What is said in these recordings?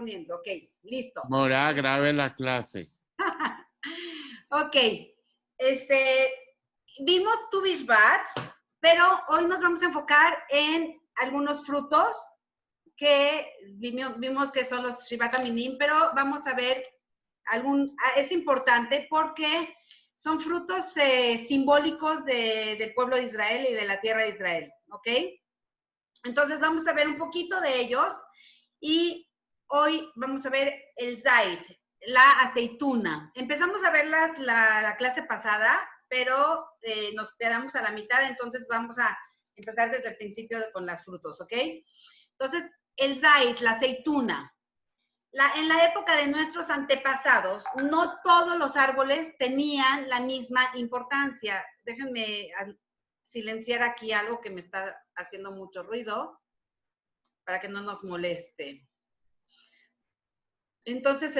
poniendo. Ok, listo. Mora, grabe la clase. Ok, vimos Tu Bishvat, pero hoy nos vamos a enfocar en algunos frutos que vimos que son los Shivat Aminim, pero vamos a ver es importante porque son frutos simbólicos del pueblo de Israel y de la tierra de Israel, ¿ok? Entonces vamos a ver un poquito de ellos y hoy vamos a ver el Zait, la aceituna. Empezamos a verlas la clase pasada, pero nos quedamos a la mitad, entonces vamos a empezar desde el principio con los frutos, ¿ok? Entonces, el Zait, la aceituna. En la época de nuestros antepasados, no todos los árboles tenían la misma importancia. Déjenme silenciar aquí algo que me está haciendo mucho ruido para que no nos moleste. Entonces,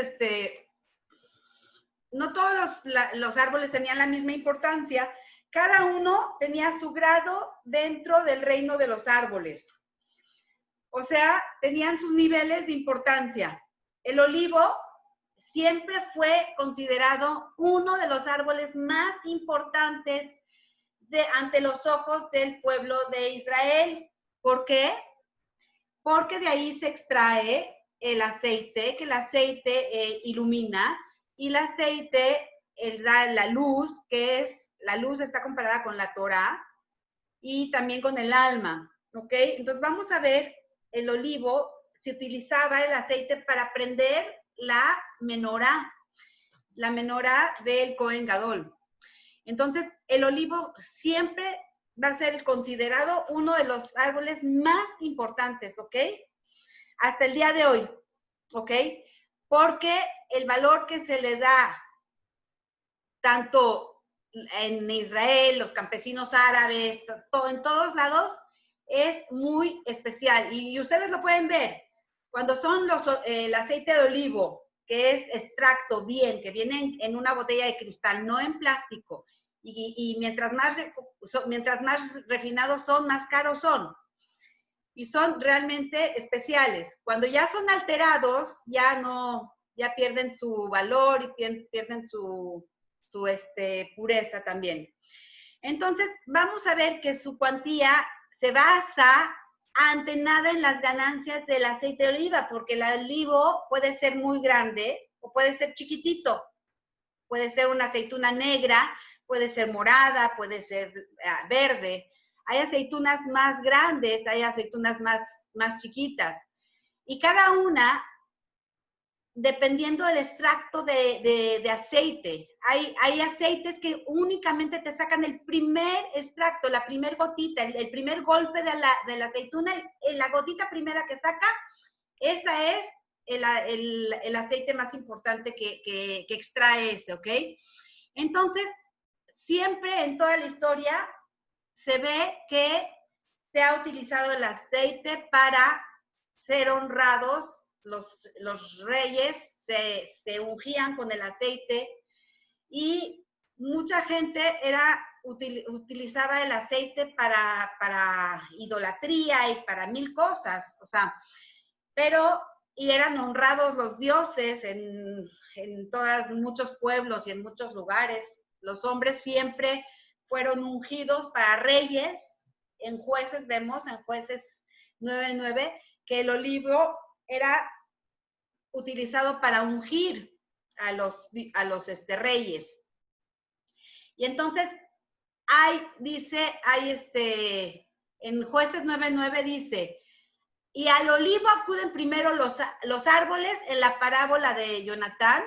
no todos los árboles tenían la misma importancia. Cada uno tenía su grado dentro del reino de los árboles. O sea, tenían sus niveles de importancia. El olivo siempre fue considerado uno de los árboles más importantes ante los ojos del pueblo de Israel. ¿Por qué? Porque de ahí se extrae el aceite, que el aceite ilumina, y el aceite da la luz, la luz está comparada con la Torah, y también con el alma, ¿ok? Entonces vamos a ver el olivo. Se utilizaba el aceite para prender la menorá del Cohen Gadol. Entonces, el olivo siempre va a ser considerado uno de los árboles más importantes, ¿ok? Hasta el día de hoy, ¿ok? Porque el valor que se le da tanto en Israel, los campesinos árabes, en todos lados, es muy especial. Y ustedes lo pueden ver. Cuando son el aceite de olivo, que es extracto bien, que viene en una botella de cristal, no en plástico, y mientras más refinados son, más caros son. Y son realmente especiales. Cuando ya son alterados, ya pierden su valor y pierden su pureza también. Entonces, vamos a ver que su cuantía se basa ante nada en las ganancias del aceite de oliva, porque el olivo puede ser muy grande o puede ser chiquitito. Puede ser una aceituna negra, puede ser morada, puede ser verde. Hay aceitunas más grandes, hay aceitunas más chiquitas. Y cada una, dependiendo del extracto de aceite, hay aceites que únicamente te sacan el primer extracto, la primer gotita, el primer golpe de la aceituna, la gotita primera que saca, esa es el aceite más importante que extrae ese, ¿ok? Entonces, siempre en toda la historia se ve que se ha utilizado el aceite para ser honrados. Los reyes se ungían con el aceite y mucha gente utilizaba el aceite para idolatría y para mil cosas, o sea, y eran honrados los dioses en muchos pueblos y en muchos lugares. Los hombres siempre fueron ungidos para reyes. En Jueces vemos, en Jueces 9:9, que el olivo era utilizado para ungir a los reyes. Y entonces en Jueces 9:9 dice, y al olivo acuden primero los árboles en la parábola de Jonatán.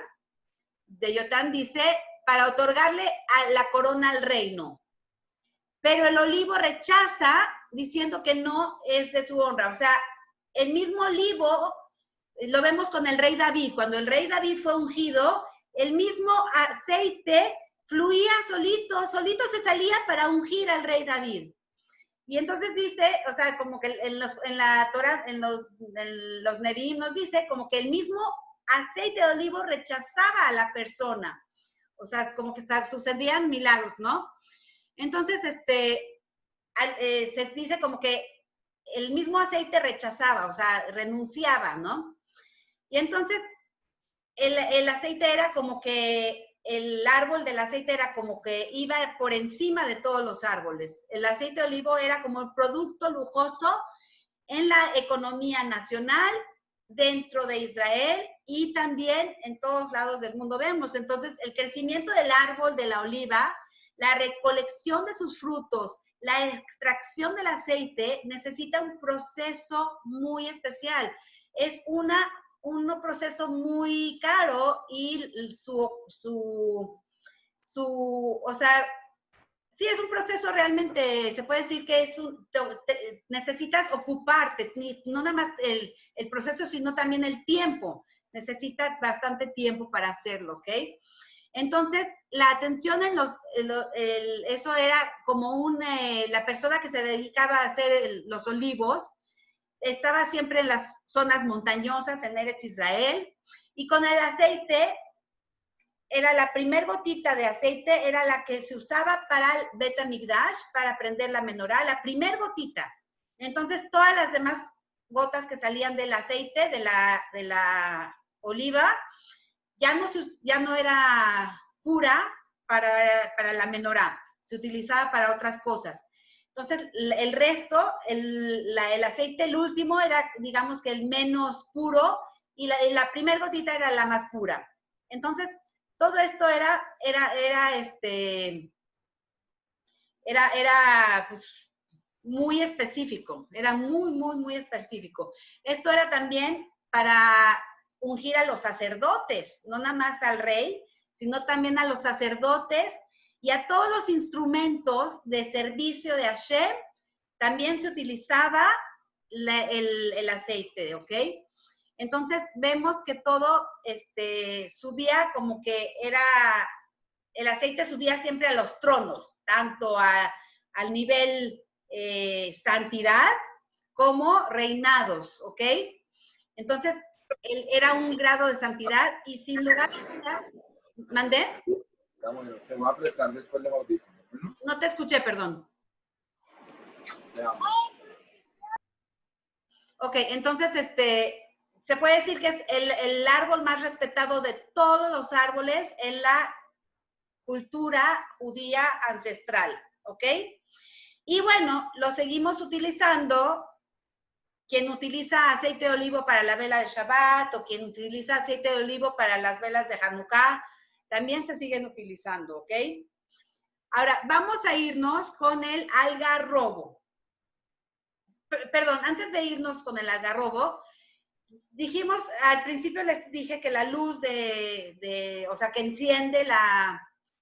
Dice, para otorgarle la corona al reino. Pero el olivo rechaza diciendo que no es de su honra. O sea, el mismo olivo lo vemos con el rey David. Cuando el rey David fue ungido, el mismo aceite fluía solito se salía para ungir al rey David. Y entonces dice, o sea, como que en la Torah, en los Nevi'im nos dice como que el mismo aceite de olivo rechazaba a la persona. O sea, es como que sucedían milagros, ¿no? Entonces, se dice como que el mismo aceite rechazaba, o sea, renunciaba, ¿no? Y entonces el aceite era como que, el árbol del aceite era como que iba por encima de todos los árboles. El aceite de olivo era como un producto lujoso en la economía nacional, dentro de Israel y también en todos lados del mundo vemos. Entonces, el crecimiento del árbol de la oliva, la recolección de sus frutos, la extracción del aceite necesita un proceso muy especial. Es un proceso muy caro y o sea, sí, es un proceso realmente, se puede decir que es necesitas ocuparte, no nada más el proceso, sino también el tiempo. Necesitas bastante tiempo para hacerlo, ¿ok? Entonces, la atención en eso era como la persona que se dedicaba a hacer los olivos, estaba siempre en las zonas montañosas, en Eretz Israel, y con el aceite era la primer gotita de aceite, era la que se usaba para el Bet HaMikdash, para prender la menorá, la primer gotita. Entonces, todas las demás gotas que salían del aceite, de la oliva, ya no era pura para la menorá, se utilizaba para otras cosas. Entonces, el resto, el aceite, el último, era, digamos que el menos puro, y la primer gotita era la más pura. Entonces, todo esto era pues, muy específico, era muy, muy, muy específico. Esto era también para ungir a los sacerdotes, no nada más al rey, sino también a los sacerdotes y a todos los instrumentos de servicio de Hashem, también se utilizaba el aceite, ¿ok? Entonces vemos que todo subía como que el aceite subía siempre a los tronos, tanto al nivel santidad como reinados, ¿ok? Entonces, era un grado de santidad y sin lugar a dudas, ¿mandé? Te voy a prestar después los audífonos. No te escuché, perdón. Ok, entonces, se puede decir que es el árbol más respetado de todos los árboles en la cultura judía ancestral, ¿ok? Y bueno, lo seguimos utilizando. Quien utiliza aceite de olivo para la vela de Shabbat o quien utiliza aceite de olivo para las velas de Hanukkah, también se siguen utilizando, ¿ok? Ahora, vamos a irnos con el algarrobo. Perdón, antes de irnos con el algarrobo, dijimos, al principio les dije que la luz o sea, que enciende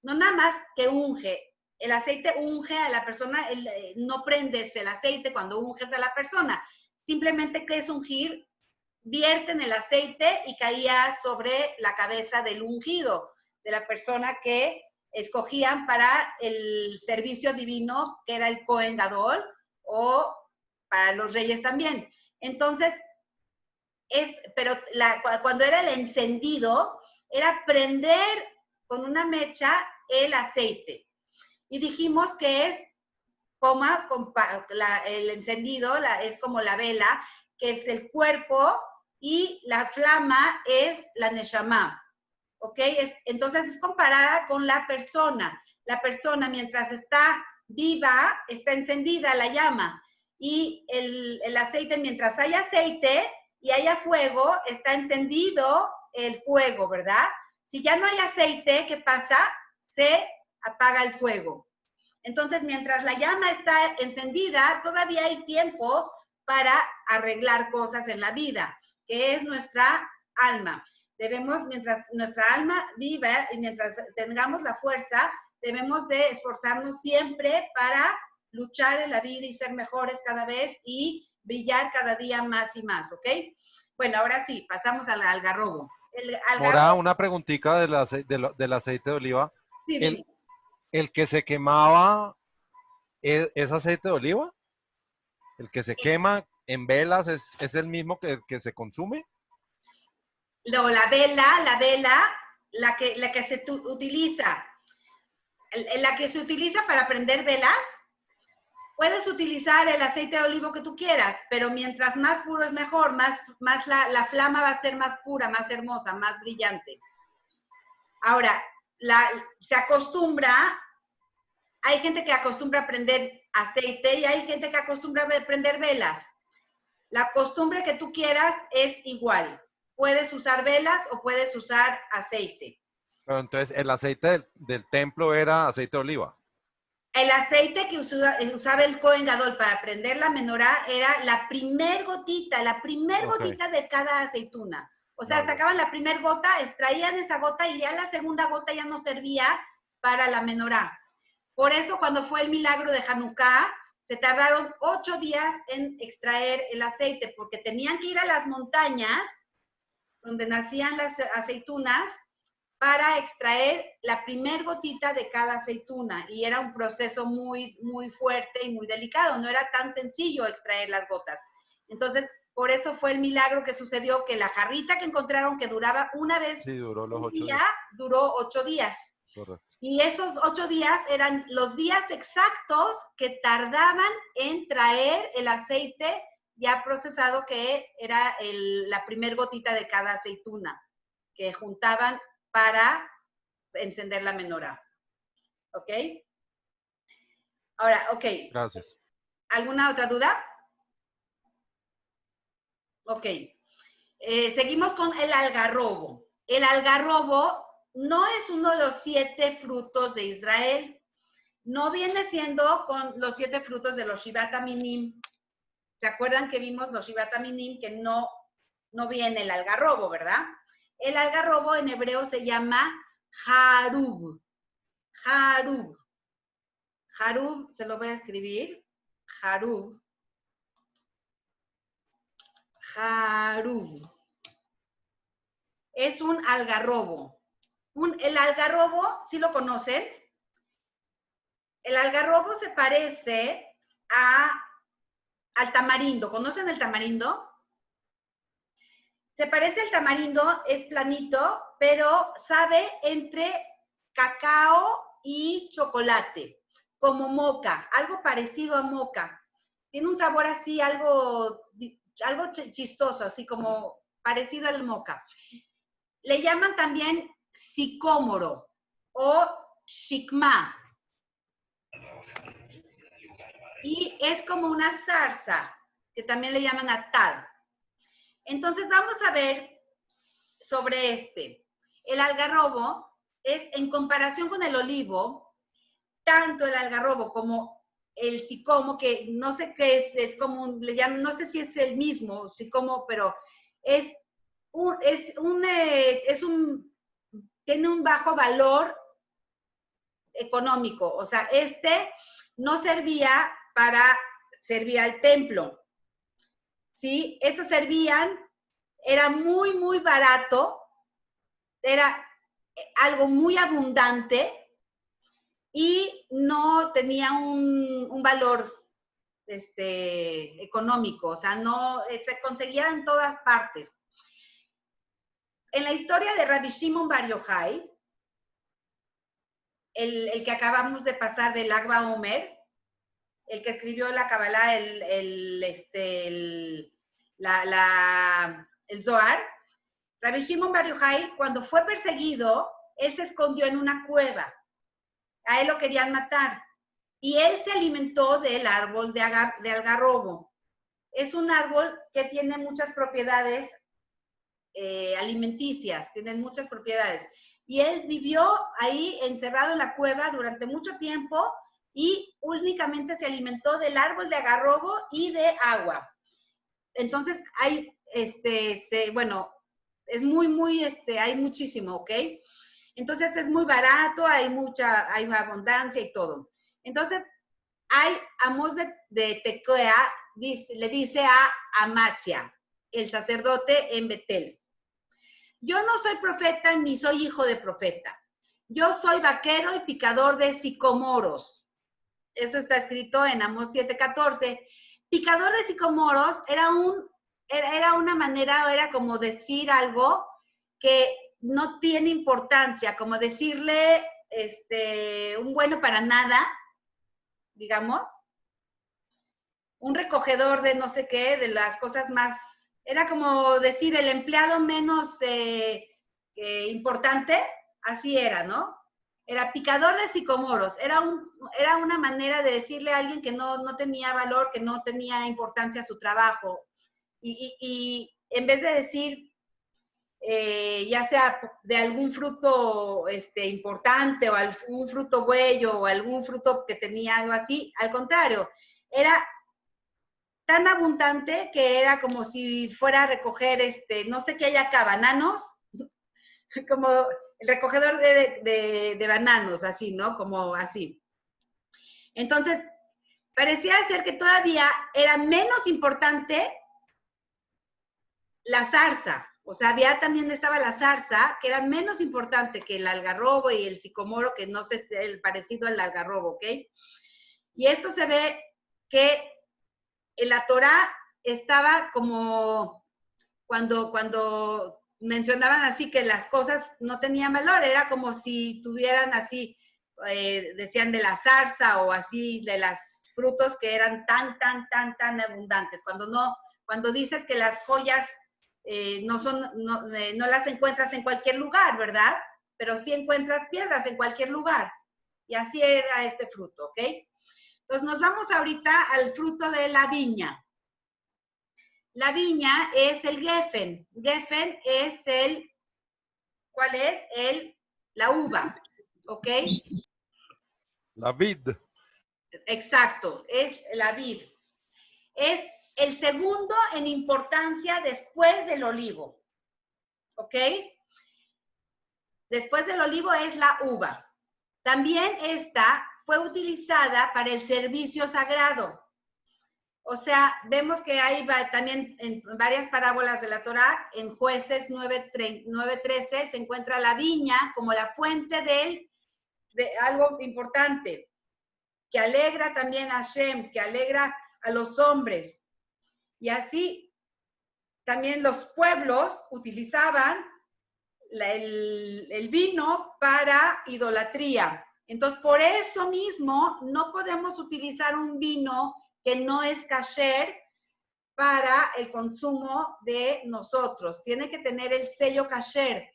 no nada más que unge, el aceite unge a la persona, no prendes el aceite cuando unges a la persona, simplemente que es ungir, vierten el aceite y caía sobre la cabeza del ungido, de la persona que escogían para el servicio divino, que era el Kohen Gadol, o para los reyes también. Entonces, pero cuando era el encendido, era prender con una mecha el aceite. Y dijimos que es el encendido, es como la vela, que es el cuerpo, y la flama es la neshama. ¿Ok? Entonces es comparada con la persona. La persona, mientras está viva, está encendida la llama. Y el aceite, mientras hay aceite y haya fuego, está encendido el fuego, ¿verdad? Si ya no hay aceite, ¿qué pasa? Se apaga el fuego. Entonces, mientras la llama está encendida, todavía hay tiempo para arreglar cosas en la vida, que es nuestra alma. Mientras nuestra alma viva y mientras tengamos la fuerza, debemos de esforzarnos siempre para luchar en la vida y ser mejores cada vez y brillar cada día más y más, ¿ok? Bueno, ahora sí, pasamos al algarrobo. Mora, una preguntita del aceite de oliva. Sí, ¿El que se quemaba es aceite de oliva? ¿El que se quema en velas es el mismo que se consume? No, la vela, la que se utiliza para prender velas, Puedes utilizar el aceite de olivo que tú quieras, pero mientras más puro es mejor, más la flama va a ser más pura, más hermosa, más brillante. Ahora, se acostumbra, hay gente que acostumbra a prender aceite y hay gente que acostumbra a prender velas. La costumbre que tú quieras es igual. Puedes usar velas o puedes usar aceite. Pero entonces, el aceite del templo era aceite de oliva. El aceite que usaba el Cohen Gadol para prender la menorá era la primer gotita de cada aceituna. O sea, Vale. sacaban la primer gota, extraían esa gota y ya la segunda gota ya no servía para la menorá. Por eso cuando fue el milagro de Hanukkah, se tardaron 8 días en extraer el aceite, porque tenían que ir a las montañas donde nacían las aceitunas para extraer la primer gotita de cada aceituna. Y era un proceso muy, muy fuerte y muy delicado. No era tan sencillo extraer las gotas. Entonces, por eso fue el milagro que sucedió, que la jarrita que encontraron, que duraba una vez, Sí, duró los un 8 día, días. duró 8 días. Correcto. Y esos 8 días eran los días exactos que tardaban en traer el aceite ya procesado, que era la primer gotita de cada aceituna, que juntaban para encender la menorá. ¿Ok? Ahora, ok. Gracias. ¿Alguna otra duda? Ok. Seguimos con el algarrobo. El algarrobo no es uno de los 7 frutos de Israel. No viene siendo con los 7 frutos de los Shivat Aminim. ¿Se acuerdan que vimos los Shivat Aminim que no viene el algarrobo, verdad? El algarrobo en hebreo se llama harub. Harub. Harub, se lo voy a escribir. Harub. Harub. Es un algarrobo. El algarrobo, ¿sí lo conocen? El algarrobo se parece al tamarindo. ¿Conocen el tamarindo? Se parece al tamarindo, es planito, pero sabe entre cacao y chocolate, como moca, algo parecido a moca. Tiene un sabor así, algo chistoso, así como parecido al moca. Le llaman también sicómoro o shikma. Y es como una zarza, que también le llaman atal. Entonces vamos a ver sobre este. El algarrobo es, en comparación con el olivo, tanto el algarrobo como el sicomo, que no sé qué es como, le llaman, no sé si es el mismo sicomo, pero tiene un bajo valor económico. O sea, no servía para servir al templo. ¿Sí? Estos servían, era muy, muy barato, era algo muy abundante y no tenía un valor económico, o sea, no se conseguía en todas partes. En la historia de Rabbi Shimon Bar Yochai, el que acabamos de pasar del Lag BaOmer, el que escribió la Kabbalah, el Zohar, Rabbi Shimon Bar Yochai, cuando fue perseguido, él se escondió en una cueva. A él lo querían matar. Y él se alimentó del árbol de algarrobo. Es un árbol que tiene muchas propiedades alimenticias, tiene muchas propiedades. Y él vivió ahí encerrado en la cueva durante mucho tiempo y únicamente se alimentó del árbol de algarrobo y de agua. Entonces, hay, bueno, es muy, hay muchísimo, ¿ok? Entonces, es muy barato, hay abundancia y todo. Entonces, Amós de Tecoa le dice a Amatzia, el sacerdote en Betel: yo no soy profeta ni soy hijo de profeta. Yo soy vaquero y picador de sicomoros. Eso está escrito en Amós 7:14. Picador de sicomoros era una manera, era como decir algo que no tiene importancia, como decirle un bueno para nada, digamos. un recogedor de no sé qué, de las cosas más, era como decir el empleado menos importante, así era, ¿no? Era picador de sicomoros, era una manera de decirle a alguien que no tenía valor, que no tenía importancia su trabajo. Y en vez de decir, ya sea de algún fruto importante o algún fruto bello o algún fruto que tenía algo así, al contrario, era tan abundante que era como si fuera a recoger, no sé qué hay acá, bananos, como el recogedor de bananos, así, ¿no? Como así. Entonces, parecía ser que todavía era menos importante la zarza. O sea, también estaba la zarza, que era menos importante que el algarrobo y el sicomoro, que no sé, el parecido al algarrobo, ¿ok? Y esto se ve que en la Torá estaba como cuando mencionaban así que las cosas no tenían valor, era como si tuvieran así, decían de la zarza o así de los frutos que eran tan abundantes. Cuando dices que las joyas no las encuentras en cualquier lugar, ¿verdad? Pero sí encuentras piedras en cualquier lugar. Y así era este fruto, ¿ok? Entonces nos vamos ahorita al fruto de la viña. La viña es el geffen. Geffen es ¿cuál es? La uva, ¿ok? La vid. Exacto, es la vid. Es el segundo en importancia después del olivo, ¿ok? Después del olivo es la uva. También esta fue utilizada para el servicio sagrado. O sea, vemos que hay también en varias parábolas de la Torá, en Jueces 9:13 se encuentra la viña como la fuente de algo importante, que alegra también a Hashem, que alegra a los hombres. Y así también los pueblos utilizaban el vino para idolatría. Entonces, por eso mismo, no podemos utilizar un vino que no es kasher para el consumo de nosotros. Tiene que tener el sello kasher,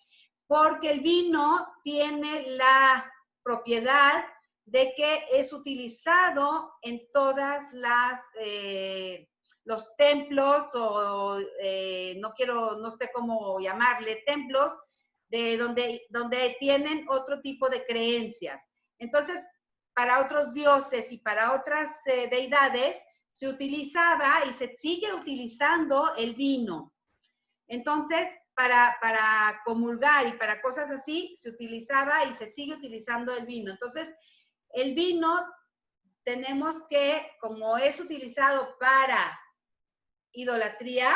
porque el vino tiene la propiedad de que es utilizado en todas los templos o no sé cómo llamarle, templos de donde tienen otro tipo de creencias. Entonces, para otros dioses y para otras deidades, se utilizaba y se sigue utilizando el vino. Entonces, para comulgar y para cosas así, se utilizaba y se sigue utilizando el vino. Entonces, el vino tenemos que, como es utilizado para idolatría,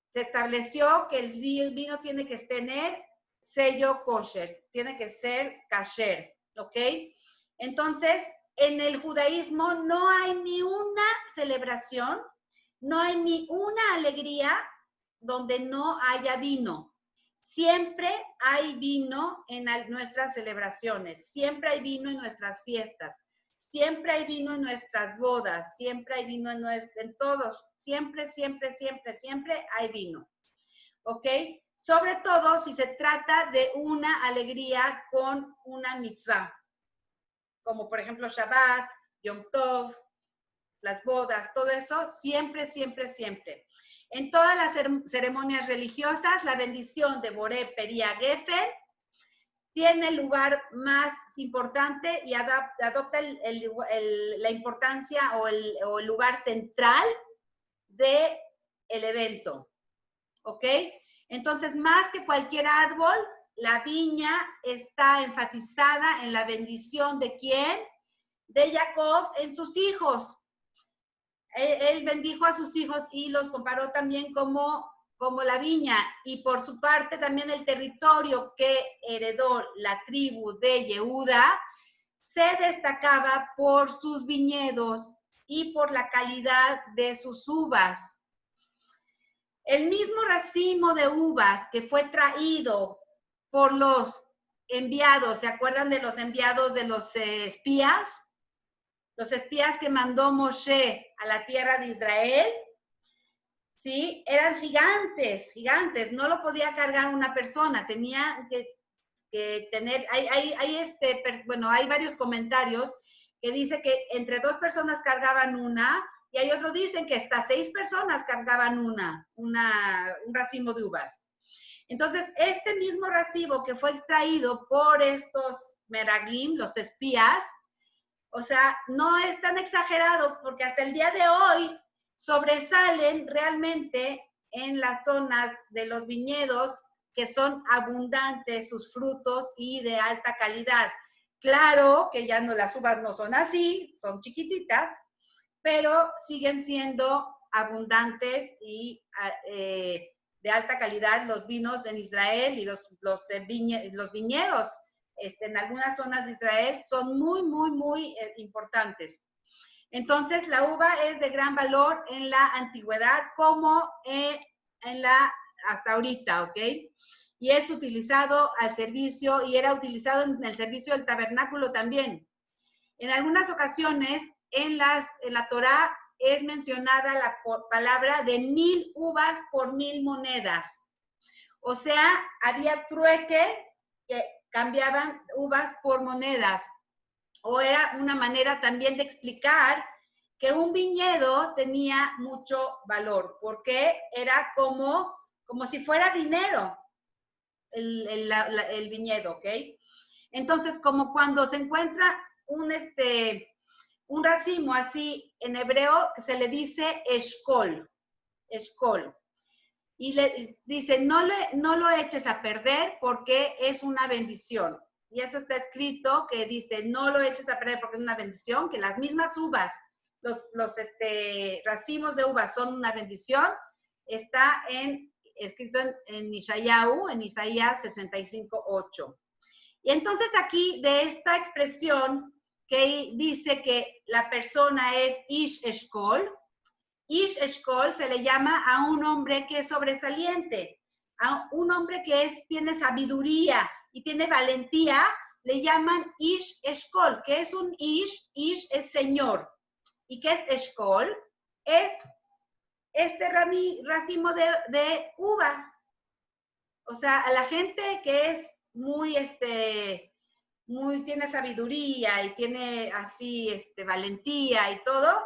se estableció que el vino tiene que tener sello kosher, tiene que ser kasher, ¿ok? Entonces, en el judaísmo no hay ni una celebración, no hay ni una alegría donde no haya vino. Siempre hay vino en nuestras celebraciones, siempre hay vino en nuestras fiestas, siempre hay vino en nuestras bodas, siempre hay vino en todos, siempre hay vino. ¿Ok? Sobre todo si se trata de una alegría con una mitzvah, como por ejemplo Shabbat, Yom Tov, las bodas, todo eso, siempre. En todas las ceremonias religiosas, la bendición de Boré Peria Geffen tiene el lugar más importante y adopta la importancia o el lugar central del evento. ¿Ok? Entonces, más que cualquier árbol, la viña está enfatizada en la bendición de ¿quién? De Jacob en sus hijos. Él bendijo a sus hijos y los comparó también como la viña, y por su parte también el territorio que heredó la tribu de Yehuda se destacaba por sus viñedos y por la calidad de sus uvas. El mismo racimo de uvas que fue traído por los enviados, ¿se acuerdan de los enviados de los espías? los espías que mandó Moshe a la tierra de Israel, ¿sí? Eran gigantes, gigantes, no lo podía cargar una persona, tenía que tener, hay varios comentarios que dice que entre 2 personas cargaban una, y hay otros dicen que hasta 6 personas cargaban un racimo de uvas. Entonces, este mismo racimo que fue extraído por estos meraglim, los espías, o sea, no es tan exagerado porque hasta el día de hoy sobresalen realmente en las zonas de los viñedos que son abundantes sus frutos y de alta calidad. Claro que ya no, las uvas no son así, son chiquititas, pero siguen siendo abundantes y de alta calidad los vinos en Israel y los viñedos en algunas zonas de Israel son muy, muy, muy importantes. Entonces, la uva es de gran valor en la antigüedad como hasta ahorita, ¿ok? Y es utilizado al servicio, y era utilizado en el servicio del tabernáculo también. En algunas ocasiones, en la Torá es mencionada la palabra de 1000 uvas por 1000 monedas. O sea, había trueque que cambiaban uvas por monedas. O era una manera también de explicar que un viñedo tenía mucho valor, porque era como si fuera dinero el viñedo, ¿ok? Entonces, como cuando se encuentra un racimo así en hebreo, se le dice eshkol, y le dice, no lo eches a perder porque es una bendición. Y eso está escrito, que dice, no lo eches a perder porque es una bendición, que las mismas uvas, los racimos de uvas son una bendición, está escrito en Ishayahu, en Isaías 65:8. Y entonces aquí, de esta expresión que dice que la persona es Ish Eshkol, Ish Eshkol se le llama a un hombre que es sobresaliente, a un hombre que tiene sabiduría y tiene valentía, le llaman Ish Eshkol. ¿Qué es un Ish? Ish es señor. ¿Y qué es Eshkol? Es este racimo de uvas. O sea, a la gente que es muy, tiene sabiduría y tiene así, valentía y todo,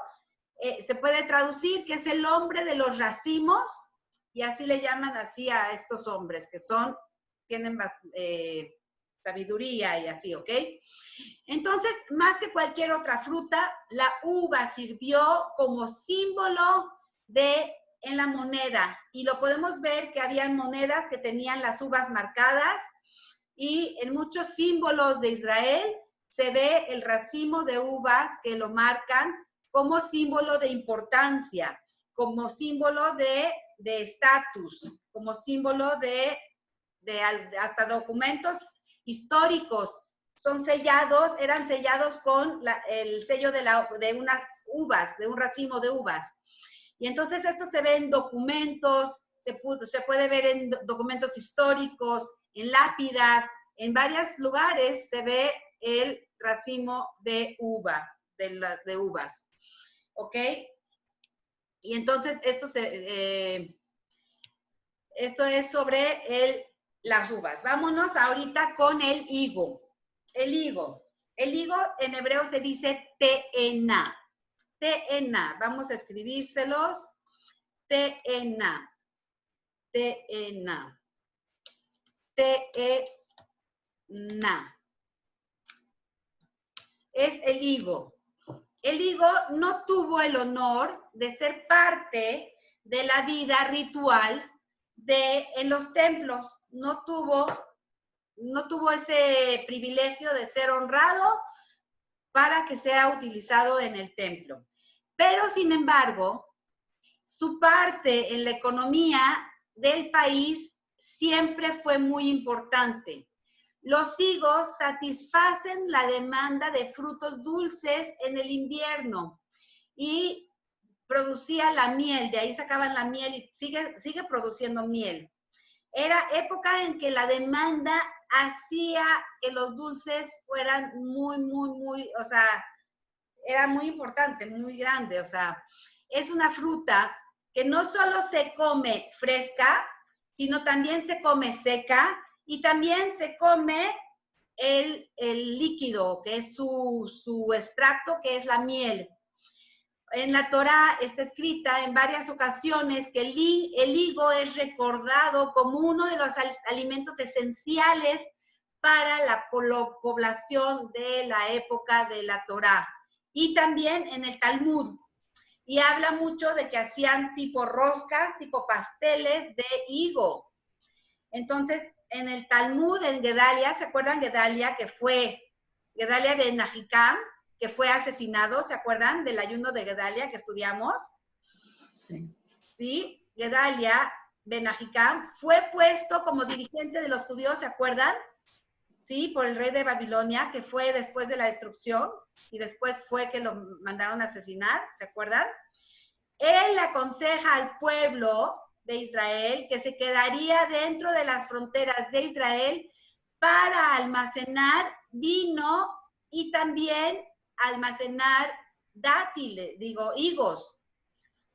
se puede traducir que es el hombre de los racimos, y así le llaman así a estos hombres que tienen sabiduría y así, ¿ok? Entonces, más que cualquier otra fruta, la uva sirvió como símbolo en la moneda, y lo podemos ver que había monedas que tenían las uvas marcadas, y en muchos símbolos de Israel se ve el racimo de uvas que lo marcan como símbolo de importancia, como símbolo de estatus, como símbolo de hasta documentos históricos. Eran sellados con el sello de unas uvas, de un racimo de uvas. Y entonces esto se ve en documentos, se puede ver en documentos históricos, en lápidas, en varios lugares se ve el racimo de uvas. ¿Ok? Y entonces esto es sobre las uvas. Vámonos ahorita con el higo. El higo en hebreo se dice te'ena. Te'ena. Vamos a escribírselos. Te'ena. Te'ena. Te'ena. Es el higo. El higo no tuvo el honor de ser parte de la vida ritual en los templos. No tuvo ese privilegio de ser honrado para que sea utilizado en el templo. Pero, sin embargo, su parte en la economía del país siempre fue muy importante. Los higos satisfacen la demanda de frutos dulces en el invierno y producía la miel, de ahí sacaban la miel y sigue produciendo miel. Era época en que la demanda hacía que los dulces fueran muy, muy, muy, o sea, era muy importante, muy grande. O sea, es una fruta que no solo se come fresca, sino también se come seca y también se come el líquido, que es su extracto, que es la miel. En la Torá está escrita en varias ocasiones que el higo es recordado como uno de los alimentos esenciales para la población de la época de la Torá. Y también en el Talmud. Y habla mucho de que hacían tipo roscas, tipo pasteles de higo. Entonces, en el Talmud, en Gedalia, ¿se acuerdan Gedalia que fue Gedalia ben Ahikam, que fue asesinado? ¿Se acuerdan del ayuno de Gedalia que estudiamos? Sí. Sí, Gedalia ben Ahikam fue puesto como dirigente de los judíos, ¿se acuerdan? Sí, por el rey de Babilonia, que fue después de la destrucción y después fue que lo mandaron a asesinar, ¿se acuerdan? Él aconseja al pueblo de Israel que se quedaría dentro de las fronteras de Israel para almacenar vino y también almacenar higos,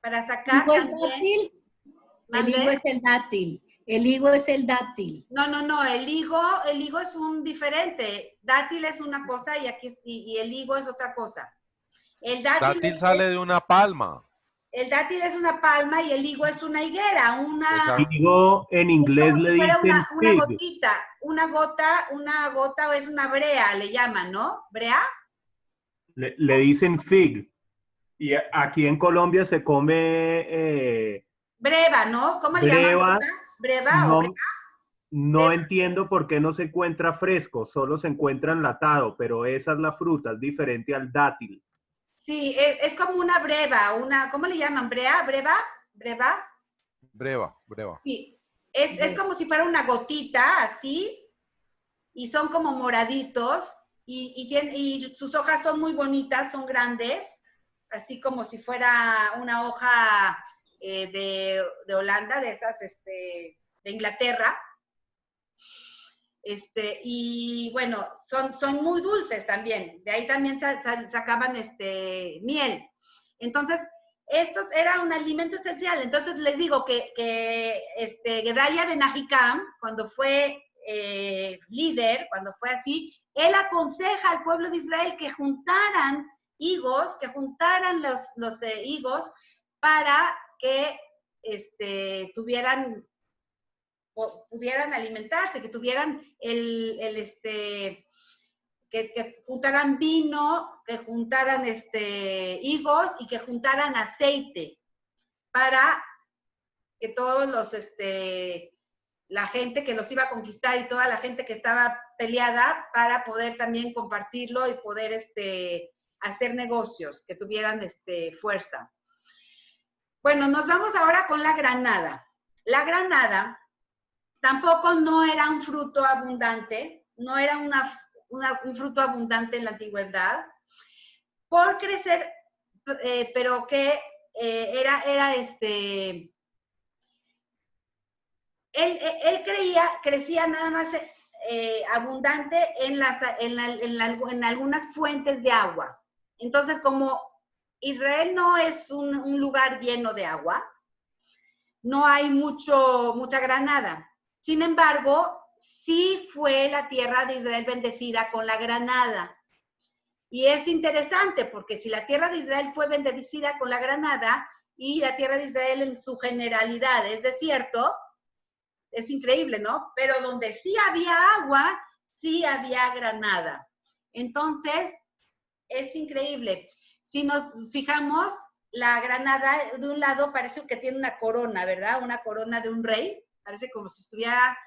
para sacar ¿Higo es también... dátil? El ¿Mande? higo es el dátil. El higo es el dátil. No, el higo es un diferente. Dátil es una cosa y el higo es otra cosa. El Dátil sale de una palma. El dátil es una palma y el higo es una higuera, Exacto. Higo en inglés le fuera dicen una fig. gotita, una gota o es una brea, le llaman, ¿no? ¿Brea? Le dicen fig. Y aquí en Colombia se come Breva, ¿no? ¿Cómo le llaman? breva. ¿Breva o brea? No entiendo por qué no se encuentra fresco, solo se encuentra enlatado, pero esa es la fruta, es diferente al dátil. Sí, es como una breva, ¿cómo le llaman? ¿Brea? ¿Breva? ¿Breva? Breva. Sí, es como si fuera una gotita, así, y son como moraditos, y sus hojas son muy bonitas, son grandes, así como si fuera una hoja de Holanda, de esas, de Inglaterra. Y bueno, son muy dulces también, de ahí también sacaban miel. Entonces, estos era un alimento esencial. Entonces les digo que Gedalia ben Ahikam, cuando fue líder, cuando fue así, él aconseja al pueblo de Israel que juntaran higos, que juntaran los higos para que pudieran alimentarse, que tuvieran que juntaran vino, que juntaran higos y que juntaran aceite para que todos la gente que los iba a conquistar y toda la gente que estaba peleada para poder también compartirlo y poder hacer negocios, que tuvieran fuerza. Bueno, nos vamos ahora con la granada. La granada tampoco no era un fruto abundante, no era un fruto abundante en la antigüedad, por crecer, pero que él crecía nada más abundante en algunas fuentes de agua. Entonces, como Israel no es un lugar lleno de agua, no hay mucha granada. Sin embargo, sí fue la tierra de Israel bendecida con la granada. Y es interesante porque si la tierra de Israel fue bendecida con la granada y la tierra de Israel en su generalidad es desierto, es increíble, ¿no? Pero donde sí había agua, sí había granada. Entonces, es increíble. Si nos fijamos, la granada de un lado parece que tiene una corona, ¿verdad? Una corona de un rey. Parece como si estuviera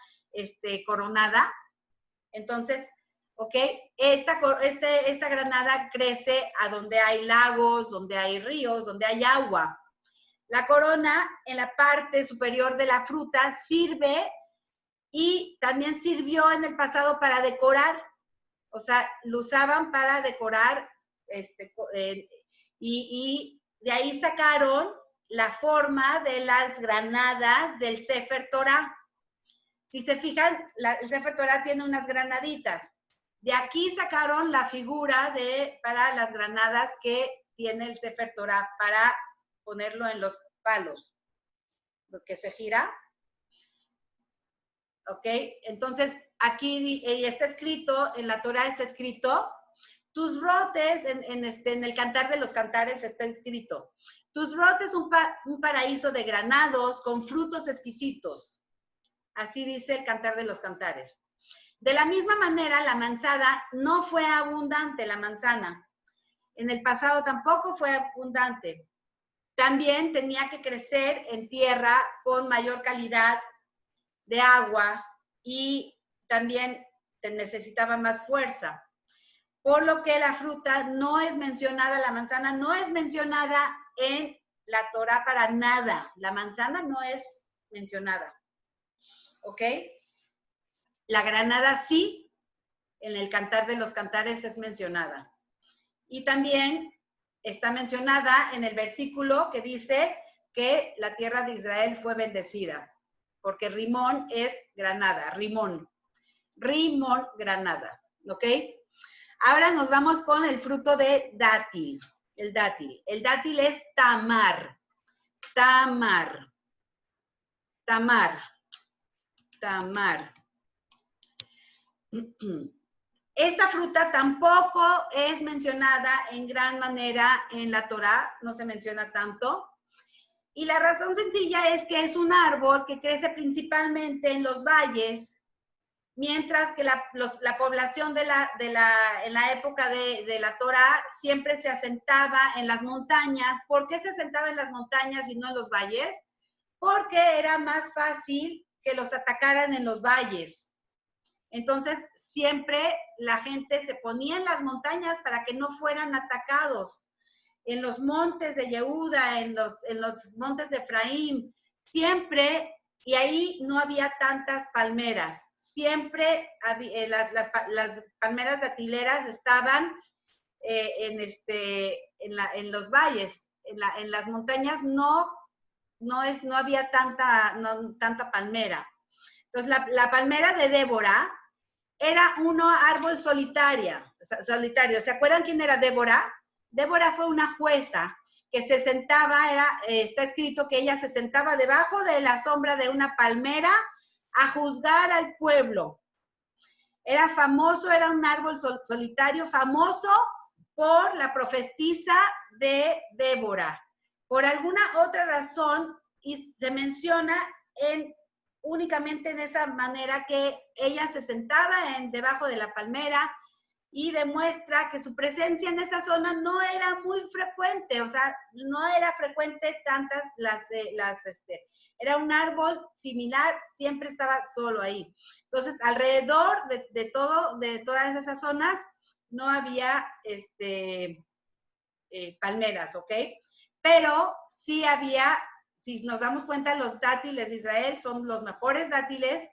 coronada. Entonces, ¿ok? Esta granada crece a donde hay lagos, donde hay ríos, donde hay agua. La corona en la parte superior de la fruta sirve y también sirvió en el pasado para decorar. O sea, lo usaban para decorar y de ahí sacaron la forma de las granadas del Sefer Torah. Si se fijan, el Sefer Torah tiene unas granaditas. De aquí sacaron la figura para las granadas que tiene el Sefer Torah para ponerlo en los palos, lo que se gira. ¿Ok? Entonces, aquí está escrito, en la Torah está escrito, tus brotes, en el Cantar de los Cantares está escrito, tus brotes un paraíso de granados con frutos exquisitos. Así dice el Cantar de los Cantares. De la misma manera, la manzana no fue abundante, la manzana. En el pasado tampoco fue abundante. También tenía que crecer en tierra con mayor calidad de agua y también necesitaba más fuerza. Por lo que la fruta no es mencionada, la manzana no es mencionada en la Torah para nada. La manzana no es mencionada. ¿Ok? La granada sí, en el Cantar de los Cantares es mencionada. Y también está mencionada en el versículo que dice que la tierra de Israel fue bendecida, porque Rimón es granada, Rimón, granada, ¿ok? Ahora nos vamos con el fruto de dátil, el dátil. El dátil es tamar, tamar, tamar, tamar. Esta fruta tampoco es mencionada en gran manera en la Torá, no se menciona tanto. Y la razón sencilla es que es un árbol que crece principalmente en los valles, mientras que la población en la época de la Torá siempre se asentaba en las montañas. ¿Por qué se asentaba en las montañas y no en los valles? Porque era más fácil que los atacaran en los valles. Entonces, siempre la gente se ponía en las montañas para que no fueran atacados. En los montes de Yehuda, en los montes de Efraín, siempre, y ahí no había tantas palmeras. Siempre las palmeras datileras estaban en los valles. En las montañas no había tanta palmera. Entonces, la palmera de Débora era un árbol solitario. ¿Se acuerdan quién era Débora? Débora fue una jueza que se sentaba, está escrito que ella se sentaba debajo de la sombra de una palmera a juzgar al pueblo. Era famoso, era un árbol solitario, famoso por la profetisa de Débora. Por alguna otra razón, y se menciona únicamente en esa manera que ella se sentaba debajo de la palmera y demuestra que su presencia en esa zona no era muy frecuente, o sea, no era frecuente tantas era un árbol similar, siempre estaba solo ahí. Entonces, alrededor de todas esas zonas no había palmeras, ¿ok? Pero sí había. Si nos damos cuenta, los dátiles de Israel son los mejores dátiles,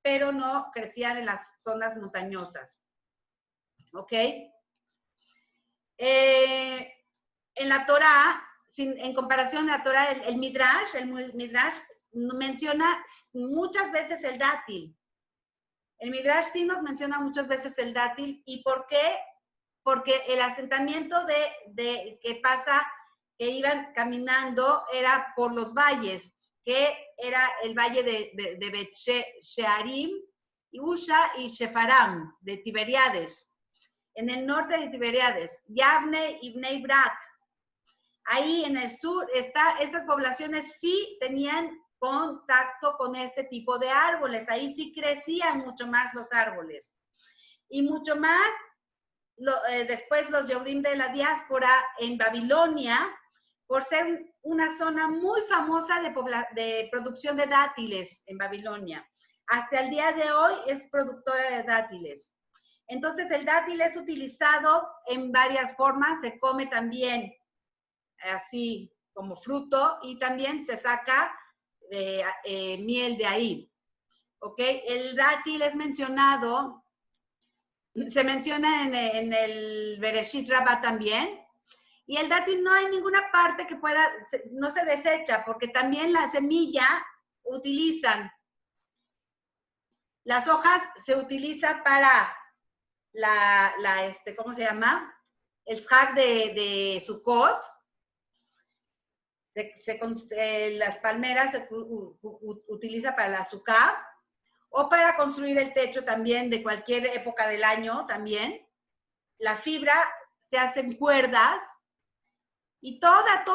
pero no crecían en las zonas montañosas. ¿Ok? En la Torá, en comparación a la Torá, el Midrash menciona muchas veces el dátil. El Midrash sí nos menciona muchas veces el dátil. ¿Y por qué? Porque el asentamiento que pasa, que iban caminando, era por los valles, que era el valle de Bet-Shearim, Usha y Shefaram, de Tiberíades, en el norte de Tiberíades, Yavne y Bnei Brak. Ahí en el sur, estas poblaciones sí tenían contacto con este tipo de árboles, ahí sí crecían mucho más los árboles. Y mucho más, después los Yehudim de la diáspora en Babilonia, por ser una zona muy famosa de producción de dátiles en Babilonia. Hasta el día de hoy es productora de dátiles. Entonces, el dátil es utilizado en varias formas. Se come también así como fruto y también se saca miel de ahí. ¿Ok? El dátil es mencionado, se menciona en el Bereshit Rabbah también. Y el dátil no hay ninguna parte que no se desecha, porque también la semilla utilizan. Las hojas se utilizan para ¿cómo se llama? El Shag de Sukkot. Las palmeras se utiliza para la sukkah o para construir el techo también de cualquier época del año también. La fibra se hacen cuerdas y toda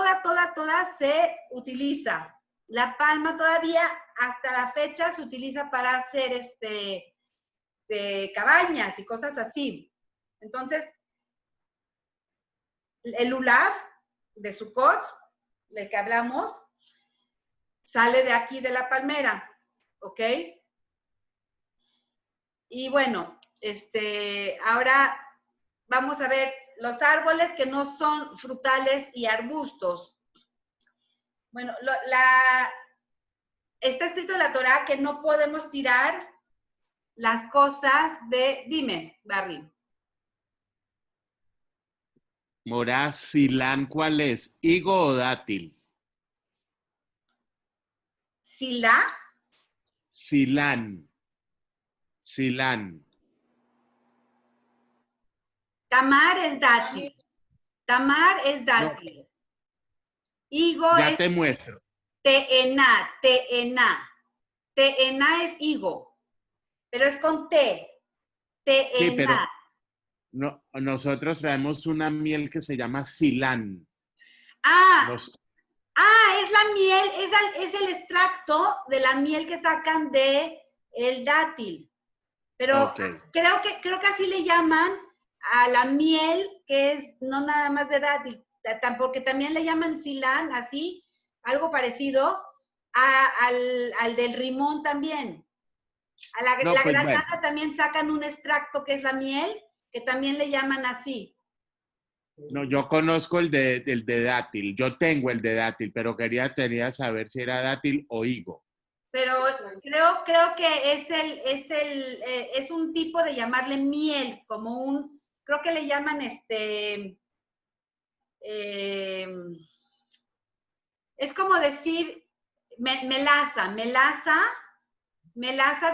se utiliza. La palma todavía hasta la fecha se utiliza para hacer cabañas y cosas así. Entonces, el lulav de Sukkot, del que hablamos, sale de aquí de la palmera, ¿ok? Y bueno, ahora vamos a ver los árboles que no son frutales y arbustos. Bueno, está escrito en la Torá que no podemos tirar las cosas dime, Barry. Mora, silán, ¿cuál es? ¿Higo o dátil? ¿Silá? Silán. Silán. Tamar es dátil. Tamar es dátil. Higo Ya es te muestro. teená. Teená es higo, pero es con T. Teená. Sí, pero no, nosotros traemos una miel que se llama silán. Es la miel, es el extracto de la miel que sacan de el dátil. Pero Okay. creo que así le llaman a la miel que es no nada más de dátil, porque también le llaman silán, así, algo parecido al del rimón también. A la No, pues granada bueno. también sacan un extracto que es la miel, que también le llaman así. No, yo conozco el de dátil. Yo tengo el de dátil, pero quería saber si era dátil o higo. Pero creo que es un tipo de llamarle miel, como creo que le llaman es como decir melaza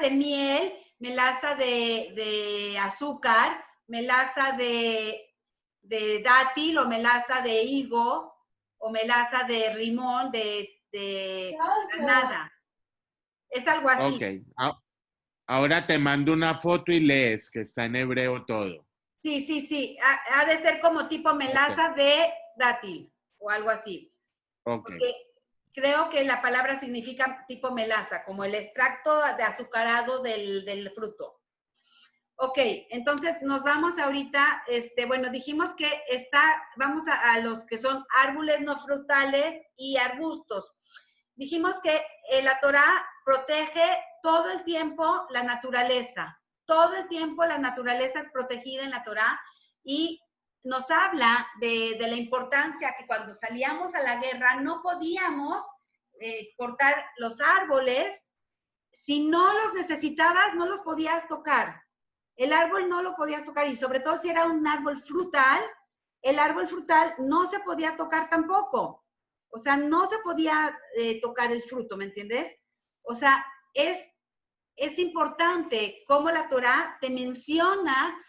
de miel, melaza de azúcar, melaza de dátil o melaza de higo o melaza de rimón, de granada. Es algo así. Ok. Ahora te mando una foto y lees, que está en hebreo todo. Sí. Ha de ser como tipo melaza de dátil o algo así. Ok. Porque creo que la palabra significa tipo melaza, como el extracto de azucarado del fruto. Ok, entonces nos vamos ahorita, bueno, dijimos que vamos a los que son árboles no frutales y arbustos. Dijimos que la Torá protege todo el tiempo la naturaleza. Todo el tiempo la naturaleza es protegida en la Torá y nos habla de la importancia que cuando salíamos a la guerra no podíamos cortar los árboles. Si no los necesitabas, no los podías tocar. El árbol no lo podías tocar y sobre todo si era un árbol frutal, el árbol frutal no se podía tocar tampoco. O sea, no se podía tocar el fruto, ¿me entiendes? O sea, es importante cómo la Torá te menciona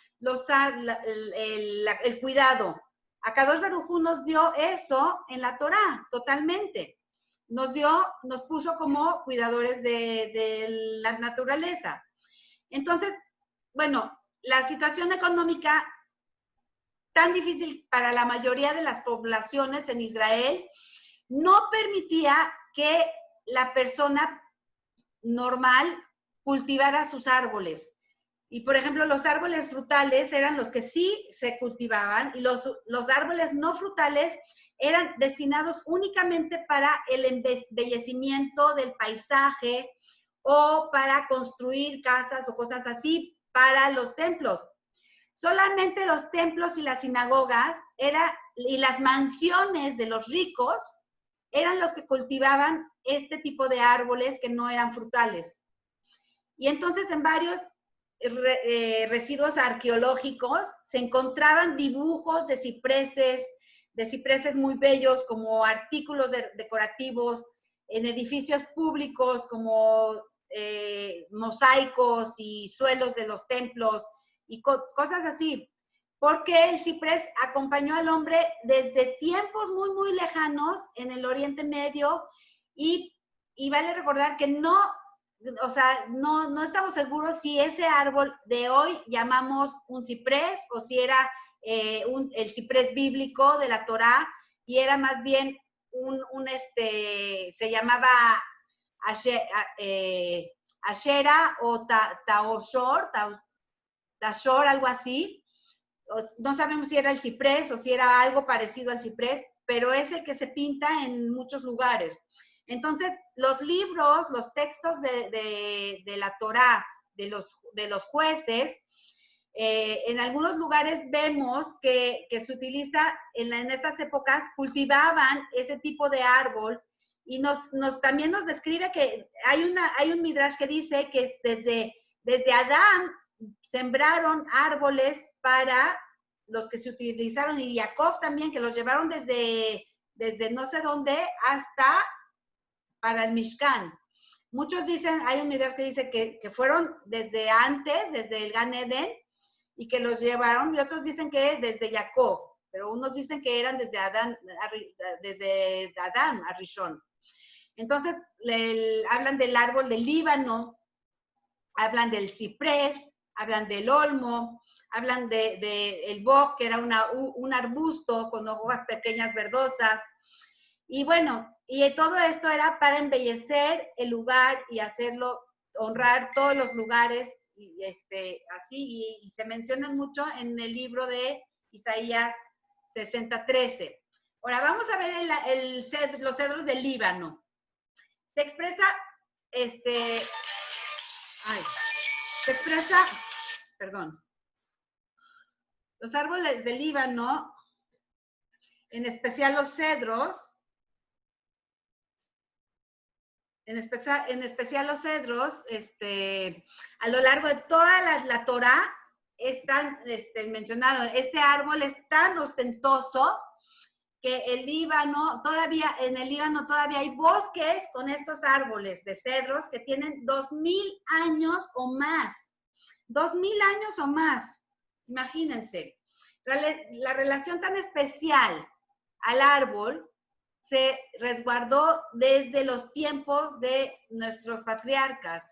el cuidado. Akadosh Baruj Hu nos dio eso en la Torá, totalmente. Nos puso como cuidadores de la naturaleza. Entonces, bueno, la situación económica tan difícil para la mayoría de las poblaciones en Israel no permitía que la persona normal cultivara sus árboles. Y, por ejemplo, los árboles frutales eran los que sí se cultivaban y los árboles no frutales eran destinados únicamente para el embellecimiento del paisaje o para construir casas o cosas así para los templos. Solamente los templos y las sinagogas y las mansiones de los ricos eran los que cultivaban este tipo de árboles que no eran frutales. Y entonces en varios residuos arqueológicos se encontraban dibujos de cipreses muy bellos como artículos decorativos en edificios públicos como mosaicos y suelos de los templos y cosas así. Porque el ciprés acompañó al hombre desde tiempos muy, muy lejanos en el Oriente Medio y vale recordar que no, o sea, no estamos seguros si ese árbol de hoy llamamos un ciprés o si era el ciprés bíblico de la Torá y era más bien se llamaba Ashera o Tashor, algo así. No sabemos si era el ciprés o si era algo parecido al ciprés, pero es el que se pinta en muchos lugares. Entonces, los libros, los textos de la Torá, de los jueces, en algunos lugares vemos que se utiliza, en estas épocas, cultivaban ese tipo de árbol y también nos describe que hay un midrash que dice que desde Adán sembraron árboles para los que se utilizaron y Jacob también, que los llevaron desde no sé dónde hasta para el Mishkan. Muchos dicen, hay un midrash que dice que fueron desde antes, desde el Gan Eden, y que los llevaron, y otros dicen que desde Jacob, pero unos dicen que eran desde Adán a Rishon. Entonces, hablan del árbol del Líbano, hablan del ciprés, hablan del olmo, hablan el boj, que era un arbusto con hojas pequeñas verdosas. Y bueno, y todo esto era para embellecer el lugar y hacerlo, honrar todos los lugares, y se mencionan mucho en el libro de Isaías 60:13. Ahora vamos a ver los cedros del Líbano. Se expresa, perdón, los árboles del Líbano, en especial los cedros, a lo largo de toda la Torá están mencionados. Este árbol es tan ostentoso que en el Líbano todavía hay bosques con estos árboles de cedros que tienen 2000 años o más. 2000 años o más. Imagínense. La relación tan especial al árbol se resguardó desde los tiempos de nuestros patriarcas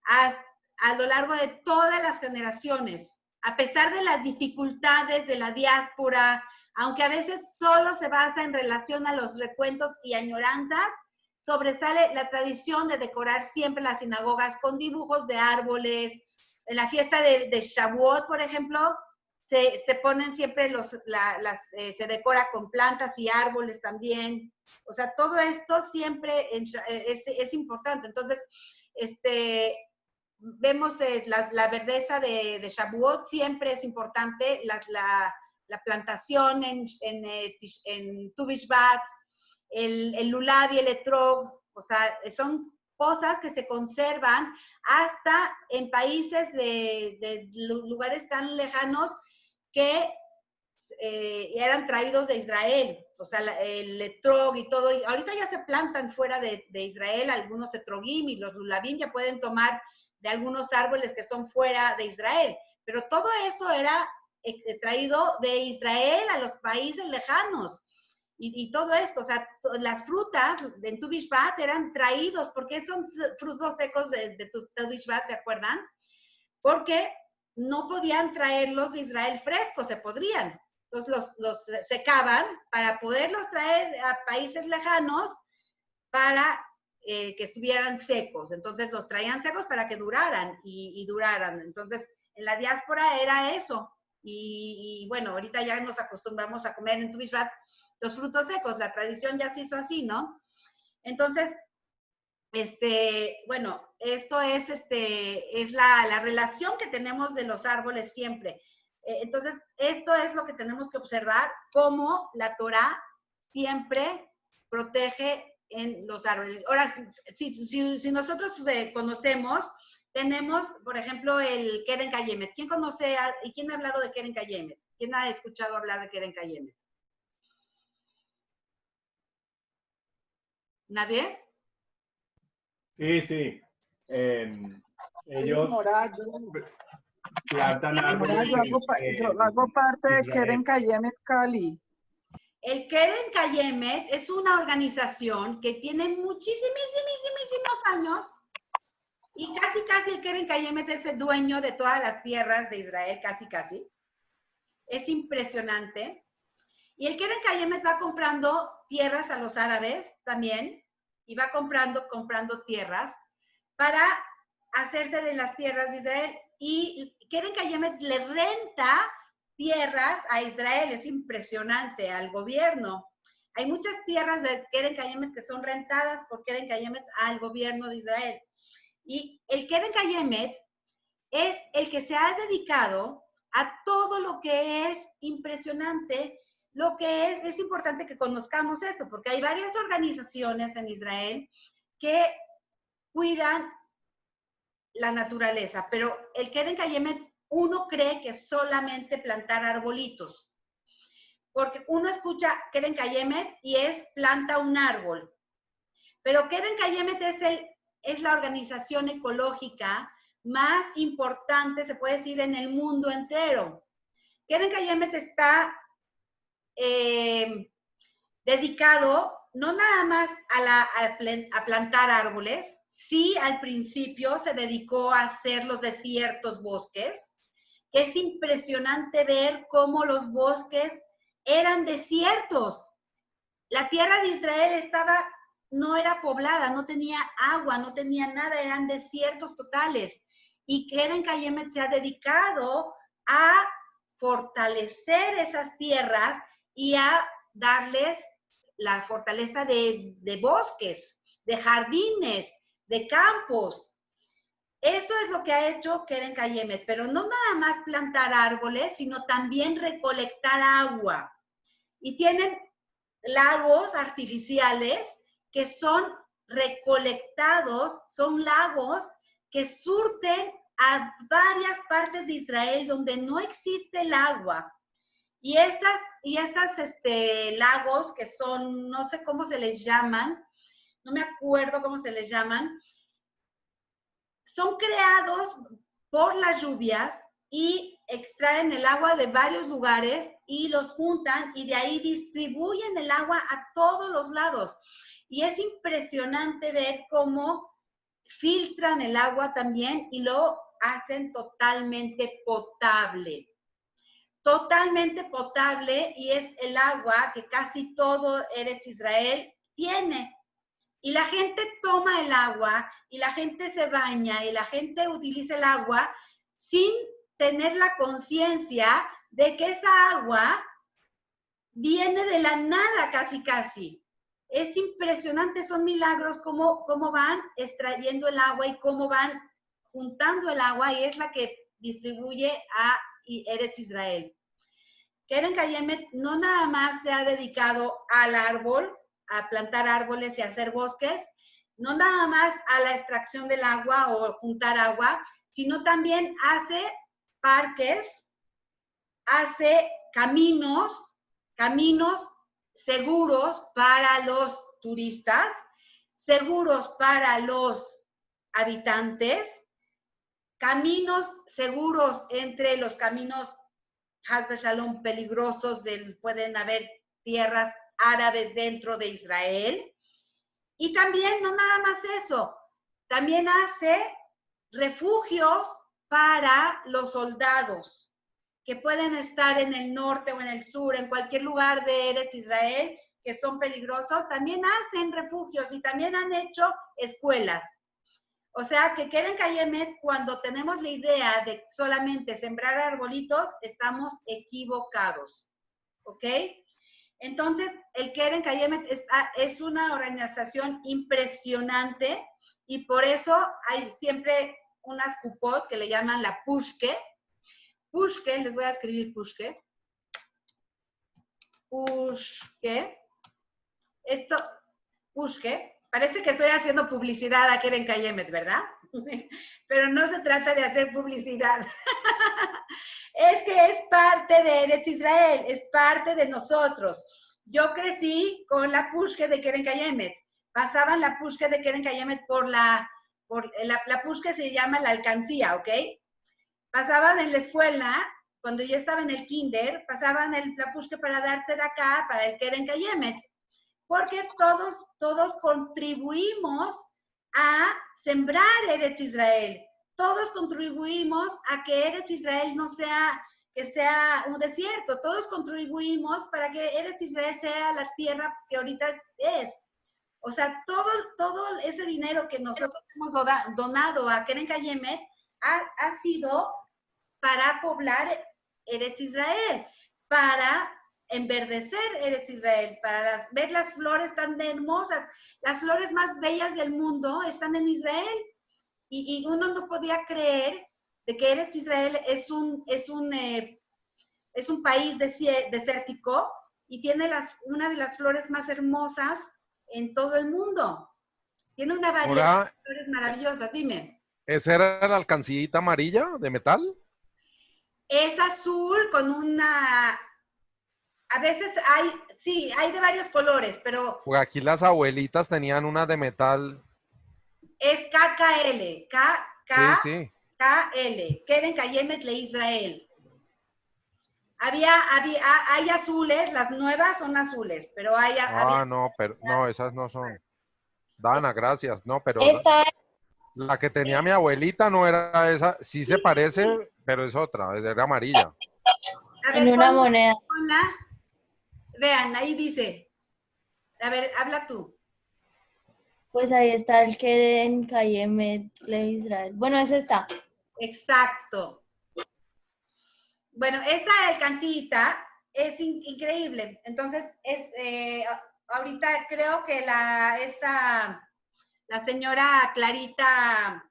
a lo largo de todas las generaciones, a pesar de las dificultades de la diáspora, aunque a veces solo se basa en relación a los recuentos y añoranzas, sobresale la tradición de decorar siempre las sinagogas con dibujos de árboles. En la fiesta de Shavuot, por ejemplo, se ponen siempre se decora con plantas y árboles también. O sea, todo esto siempre es importante. Entonces, vemos la verdeza de Shavuot, siempre es importante, la plantación en Tu Bishvat, el lulav y el etrog, o sea, son cosas que se conservan hasta en países de lugares tan lejanos que eran traídos de Israel, o sea, el etrog y todo. Y ahorita ya se plantan fuera de Israel algunos etrogim y los lulavim ya pueden tomar de algunos árboles que son fuera de Israel, pero todo eso era traído de Israel a los países lejanos. Y todo esto, o sea, las frutas de Tu Bishvat eran traídos, porque son frutos secos de Tu Bishvat, ¿se acuerdan? Porque no podían traerlos de Israel frescos, se podrían. Entonces los secaban para poderlos traer a países lejanos para que estuvieran secos. Entonces los traían secos para que duraran y duraran. Entonces en la diáspora era eso. Y bueno, ahorita ya nos acostumbramos a comer en Tu Bishvat los frutos secos, la tradición ya se hizo así, ¿no? Entonces, bueno, esto es la relación que tenemos de los árboles siempre. Entonces, esto es lo que tenemos que observar, cómo la Torá siempre protege en los árboles. Ahora, si nosotros conocemos, tenemos, por ejemplo, el Keren Kayemet. ¿Quién conoce y quién ha hablado de Keren Kayemet? ¿Quién ha escuchado hablar de Keren Kayemet? ¿Nadie? Sí. Ellos, plantan Ahora árboles yo hago parte de Israel. Keren Kayemet Cali. El Keren Kayemet es una organización que tiene muchísimos años y casi el Keren Kayemet es el dueño de todas las tierras de Israel, casi. Es impresionante. Y el Keren Kayemet va comprando tierras a los árabes también y va comprando tierras para hacerse de las tierras de Israel. Y Keren Kayemet le renta tierras a Israel, es impresionante, al gobierno. Hay muchas tierras de Keren Kayemet que son rentadas por Keren Kayemet al gobierno de Israel. Y el Keren Kayemet es el que se ha dedicado a todo lo que es impresionante, lo que es importante que conozcamos esto, porque hay varias organizaciones en Israel que cuidan la naturaleza, pero el Keren Kayemet, uno cree que es solamente plantar arbolitos, porque uno escucha Keren Kayemet y es planta un árbol, pero Keren Kayemet es la organización ecológica más importante, se puede decir, en el mundo entero. Keren Kayemet está dedicado no nada más a plantar árboles, sí al principio se dedicó a hacer los desiertos bosques. Es impresionante ver cómo los bosques eran desiertos. La tierra de Israel no era poblada, no tenía agua, no tenía nada, eran desiertos totales. Y Keren Kayemet se ha dedicado a fortalecer esas tierras y a darles la fortaleza de bosques, de jardines, de campos. Eso es lo que ha hecho Keren Kayemet, pero no nada más plantar árboles, sino también recolectar agua. Y tienen lagos artificiales que son recolectados, son lagos que surten a varias partes de Israel donde no existe el agua. Y esas lagos que son, no sé cómo se les llaman, no me acuerdo cómo se les llaman, son creados por las lluvias y extraen el agua de varios lugares y los juntan y de ahí distribuyen el agua a todos los lados. Y es impresionante ver cómo filtran el agua también y lo hacen totalmente potable. Totalmente potable, y es el agua que casi todo Eretz Israel tiene. Y la gente toma el agua, y la gente se baña, y la gente utiliza el agua sin tener la conciencia de que esa agua viene de la nada casi. Es impresionante, son milagros cómo van extrayendo el agua y cómo van juntando el agua, y es la que distribuye a Eretz Israel. Keren Kayemet no nada más se ha dedicado al árbol, a plantar árboles y a hacer bosques, no nada más a la extracción del agua o juntar agua, sino también hace parques, hace caminos seguros para los turistas, seguros para los habitantes, caminos seguros entre los caminos Haz Shalom peligrosos, pueden haber tierras árabes dentro de Israel. Y también, no nada más eso, también hace refugios para los soldados que pueden estar en el norte o en el sur, en cualquier lugar de Eretz Israel, que son peligrosos. También hacen refugios y también han hecho escuelas. O sea, que Keren Kayemet, cuando tenemos la idea de solamente sembrar arbolitos, estamos equivocados, ¿ok? Entonces, el Keren Kayemet es una organización impresionante, y por eso hay siempre unas cupot que le llaman la pushke. Pushke, les voy a escribir pushke. Pushke. Esto, pushke. Parece que estoy haciendo publicidad a Keren Kayemet, ¿verdad? Pero no se trata de hacer publicidad. Es que es parte de Eretz Israel, es parte de nosotros. Yo crecí con la pushke de Keren Kayemet. Pasaban la pushke de Keren Kayemet por la pushke se llama la alcancía, ¿ok? pasaban en la escuela, cuando yo estaba en el kinder, pasaban la pushke para darse de acá, para el Keren Kayemet, porque todos contribuimos a sembrar Eretz Israel. Todos contribuimos a que Eretz Israel no sea, que sea un desierto. Todos contribuimos para que Eretz Israel sea la tierra que ahorita es. O sea, todo ese dinero que nosotros hemos donado a Keren Kayemet ha sido para poblar Eretz Israel, para enverdecer Eretz Israel, para ver las flores tan hermosas. Las flores más bellas del mundo están en Israel. Y uno no podía creer de que Eretz Israel es un país desértico y tiene una de las flores más hermosas en todo el mundo. Tiene una variedad de flores maravillosas. Dime. ¿Esa era la alcancillita amarilla de metal? Es azul con una... A veces hay de varios colores, pero... Pues aquí las abuelitas tenían una de metal. Es KKL. Sí. KL. Keren Kayemet le Israel. Hay azules, las nuevas son azules, pero no, esas no son. Dana, gracias. No, pero Esta la que tenía mi abuelita no era esa. Sí se parece, pero es otra. Era amarilla. A ver, en una moneda. Ponla. Vean, ahí dice. A ver, habla tú. Pues ahí está el Keren Kayemet le Israel. Bueno, ese está. Exacto. Bueno, esta alcancita es increíble. Entonces, ahorita creo que la señora Clarita,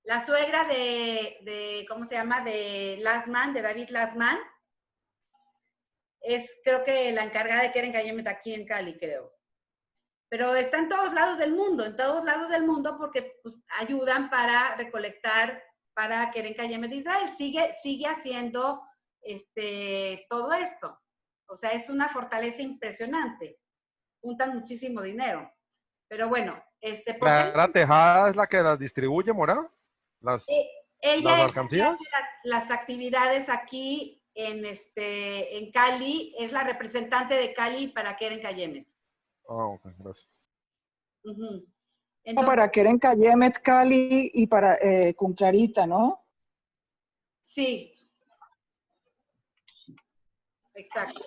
la suegra de ¿cómo se llama? De David Lasman, es creo que la encargada de Keren Kayemet aquí en Cali, creo. Pero está en todos lados del mundo, porque pues, ayudan para recolectar para Keren Kayemet de Israel. Sigue haciendo todo esto. O sea, es una fortaleza impresionante. Juntan muchísimo dinero. Pero bueno, ¿La Tejada es la que las distribuye, Mora? Ella alcancías. las actividades aquí en Cali, es la representante de Cali para Keren Kayemet. Ok, gracias. Entonces, Para Keren Kayemet, Cali y para con Clarita, ¿no? Sí. Exacto.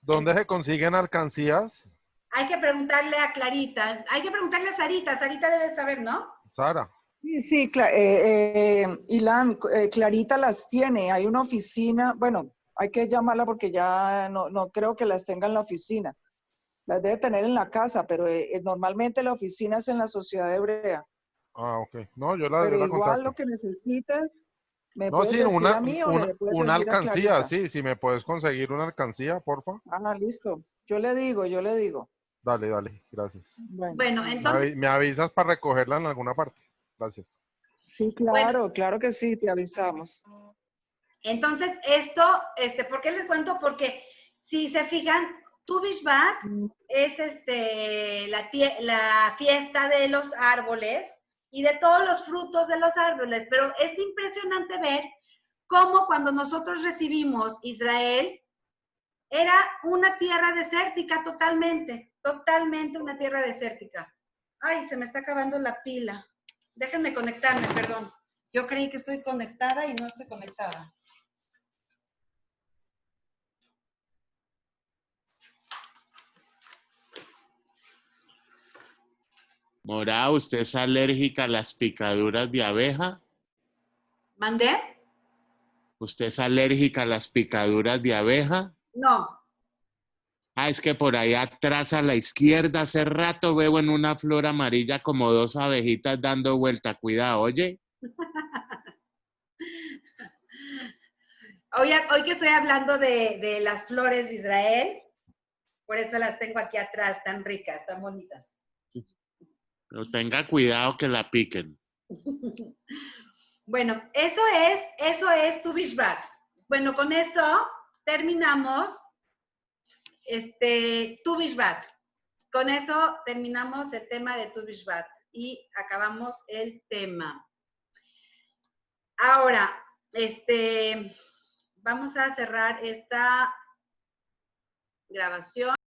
¿Dónde se consiguen alcancías? Hay que preguntarle a Clarita. Hay que preguntarle a Sarita. Sarita debe saber, ¿no? Sara. Sí, Ilan, Clarita las tiene. Hay una oficina, bueno, hay que llamarla porque ya no creo que las tenga en la oficina. Las debe tener en la casa, pero normalmente la oficina es en la Sociedad Hebrea. Ah, ok. No, yo la Pero igual contacto. lo que necesites, me No, puedes sí, decir a mí o le puedes una decir a alcancía, Clarita. sí, si me puedes conseguir una alcancía, porfa. Ah, listo. Yo le digo. Dale, gracias. Bueno, entonces... Me avisas para recogerla en alguna parte. Gracias. Sí, claro que sí, te avisamos. Entonces, ¿por qué les cuento? Porque si se fijan, Tu Bishvat es la fiesta de los árboles y de todos los frutos de los árboles, pero es impresionante ver cómo cuando nosotros recibimos Israel, era una tierra desértica totalmente una tierra desértica. Ay, se me está acabando la pila. Déjenme conectarme, perdón. Yo creí que estoy conectada y no estoy conectada. Mora, ¿usted es alérgica a las picaduras de abeja? ¿Mandé? ¿Usted es alérgica a las picaduras de abeja? No. Ah, es que por ahí atrás a la izquierda hace rato veo en una flor amarilla como 2 abejitas dando vuelta. Cuidado, oye. Hoy que estoy hablando de las flores de Israel, por eso las tengo aquí atrás, tan ricas, tan bonitas. Pero tenga cuidado que la piquen. Bueno, eso es Tu Bishvat. Bueno, con eso terminamos Tu Bishvat. Con eso terminamos el tema de Tu Bishvat. y acabamos el tema. Ahora, vamos a cerrar esta grabación.